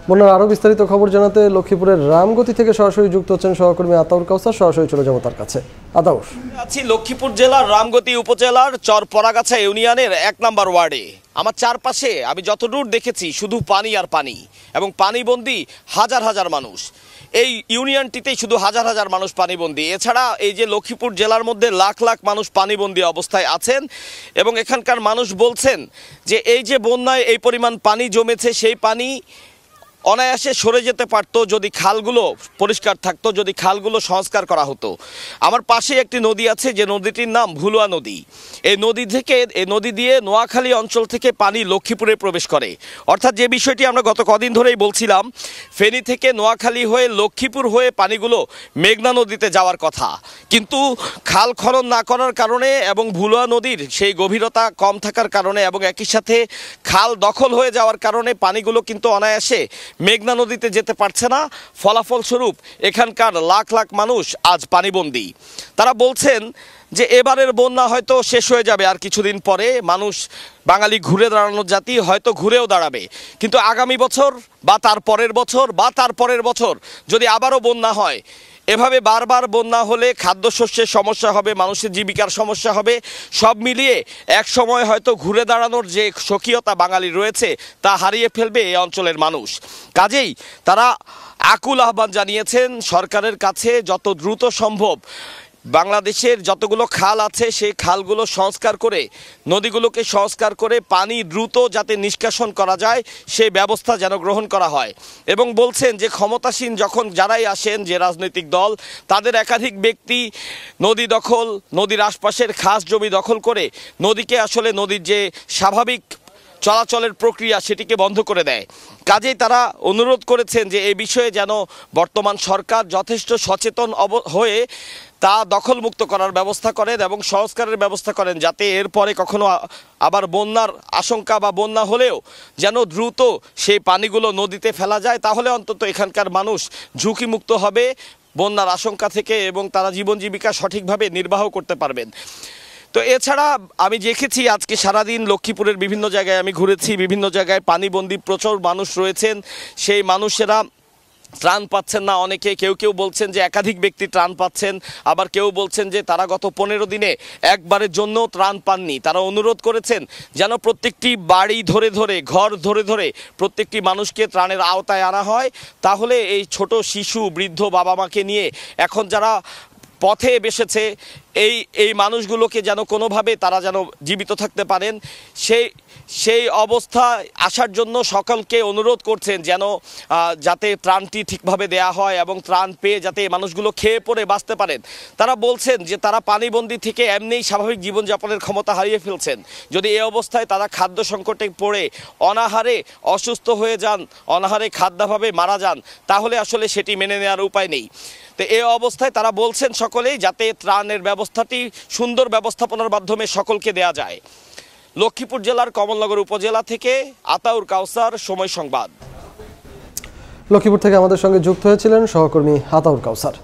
বন্যার আরো বিস্তারিত খবর জানাতে লক্ষ্মীপুরের রামগতি থেকে সরাসরি যুক্ত হচ্ছেন সহকর্মী আতাউর কাউসার। সরাসরি চলে যাবো তার কাছে। আতাউর, আছি লক্ষ্মীপুর জেলার রামগতি উপজেলার চরপরাগাছা ইউনিয়নের ১ নম্বর ওয়ার্ডে। আমার চারপাশে আমি যতদূর দেখেছি শুধু পানি আর পানি, এবং পানিবন্দী হাজার হাজার মানুষ। এই ইউনিয়নটিতেই শুধু হাজার হাজার মানুষ পানিবন্দী। এছাড়া এই যে লক্ষ্মীপুর জেলার মধ্যে লাখ লাখ মানুষ পানিবন্দী অবস্থায় আছেন, এবং এখানকার মানুষ বলছেন যে এই যে বন্যায় এই পরিমাণ পানি জমেছে, সেই পানি অনায়াসে সরে যেতে পারতো যদি খালগুলো পরিষ্কার থাকতো, যদি খালগুলো সংস্কার করা হতো। আমার পাশে একটি নদী আছে, যে নদীটির নাম ভুলুয়া নদী। এই নদী দিয়ে নোয়াখালী অঞ্চল থেকে পানি লক্ষ্মীপুরে প্রবেশ করে। অর্থাৎ যে বিষয়টি আমরা গত কদিন ধরেই বলছিলাম, ফেনী থেকে নোয়াখালী হয়ে লক্ষ্মীপুর হয়ে পানিগুলো মেঘনা নদীতে যাওয়ার কথা, কিন্তু খাল খনন না করার কারণে এবং ভুলুয়া নদীর সেই গভীরতা কম থাকার কারণে এবং একই সাথে খাল দখল হয়ে যাওয়ার কারণে পানিগুলো কিন্তু অনায়াসে মেঘনা নদীতে যেতে পারছে না। ফলাফলস্বরূপ এখানকার লাখ লাখ মানুষ আজ পানিবন্দী। তারা বলছেন যে এবারের বন্যা হয়তো শেষ হয়ে যাবে আর কিছুদিন পরে, মানুষ বাঙালি ঘুরে দাঁড়ানোর জাতি, হয়তো ঘুরেও দাঁড়াবে, কিন্তু আগামী বছর বা তার পরের বছর বা তার পরের বছর যদি আবারও বন্যা হয়, এভাবে বারবার বন্যা হলে খাদ্যশস্যের সমস্যা হবে, মানুষের জীবিকার সমস্যা হবে। সব মিলিয়ে এক সময় হয়তো ঘুরে দাঁড়ানোর যে স্বকীয়তা বাঙালির রয়েছে তা হারিয়ে ফেলবে এই অঞ্চলের মানুষ। কাজেই তারা আকুল আহ্বান জানিয়েছেন সরকারের কাছে যত দ্রুত সম্ভব বাংলাদেশের যতগুলো খাল আছে সেই খালগুলো সংস্কার করে, নদীগুলোকে সংস্কার করে পানি দ্রুত যাতে নিষ্কাশন করা যায় সেই ব্যবস্থা যেন গ্রহণ করা হয়। এবং বলছেন যে ক্ষমতাসীন যখন যারাই আসেন, যে রাজনৈতিক দল, তাদের একাধিক ব্যক্তি নদী দখল, নদীর আশপাশের খাস জমি দখল করে নদীকে আসলে নদীর যে স্বাভাবিক চলাচলের প্রক্রিয়া সেটিকে বন্ধ করে দেয়। কাজেই তারা অনুরোধ করেছেন যে এই বিষয়ে যেন বর্তমান সরকার যথেষ্ট সচেতন হয়ে তা দখলমুক্ত করার ব্যবস্থা করেন এবং সংস্কারের ব্যবস্থা করেন, যাতে এরপরে কখনো আবার বন্যার আশঙ্কা বা বন্যা হলেও যেন দ্রুত সেই পানিগুলো নদীতে ফেলা যায়। তাহলে অন্তত এখানকার মানুষ ঝুঁকিমুক্ত হবে বন্যার আশঙ্কা থেকে, এবং তারা জীবন জীবিকা সঠিকভাবে নির্বাহ করতে পারবেন। তো এছাড়া আমি দেখেছি আজকে সারাদিন লক্ষ্মীপুরের বিভিন্ন জায়গায় আমি ঘুরেছি, বিভিন্ন জায়গায় পানিবন্দী প্রচুর মানুষ রয়েছেন। সেই মানুষেরা ত্রাণ পাচ্ছেন না অনেকে, কেউ বলছেন যে একাধিক ব্যক্তি ত্রাণ পাচ্ছেন, আবার কেউ বলছেন যে তারা গত 15 দিনে একবারের জন্য ত্রাণ পাননি। তারা অনুরোধ করেছেন যেন প্রত্যেকটি বাড়ি ধরে ধরে, ঘর ধরে ধরে প্রত্যেকটি মানুষকে ত্রাণের আওতায় আনা হয়। তাহলে এই ছোট শিশু, বৃদ্ধ, বাবা মাকে নিয়ে এখন যারা পথে বেসেছে এই মানুষগুলোকে যেন কোনোভাবে তারা যেন জীবিত থাকতে পারেন, সেই অবস্থায় আসার জন্য সকলকে অনুরোধ করছেন যেন যাতে ত্রাণটি ঠিকভাবে দেয়া হয় এবং ত্রাণ পেয়ে যাতে এই মানুষগুলো খেয়ে পরে বাঁচতে পারেন। তারা বলছেন যে তারা পানিবন্দী থেকে এমনিই স্বাভাবিক জীবনযাপনের ক্ষমতা হারিয়ে ফেলছেন। যদি এই অবস্থায় তারা খাদ্য সংকটে পড়ে অনাহারে অসুস্থ হয়ে যান, অনাহারে খাদ্যাভাবে মারা যান, তাহলে আসলে সেটি মেনে নেওয়ার উপায় নেই। তো এই অবস্থায় তারা বলছেন সকলেই যাতে ত্রাণের ব্যবস্থাটি সুন্দর ব্যবস্থাপনার মাধ্যমে সকলকে দেয়া যায়। লক্ষ্মীপুর জেলার কমলনগর উপজেলা থেকে আতাউর কাউসার, সময় সংবাদ। লক্ষ্মীপুর থেকে আমাদের সঙ্গে যুক্ত হয়েছিলেন সহকর্মী আতাউর কাউসার।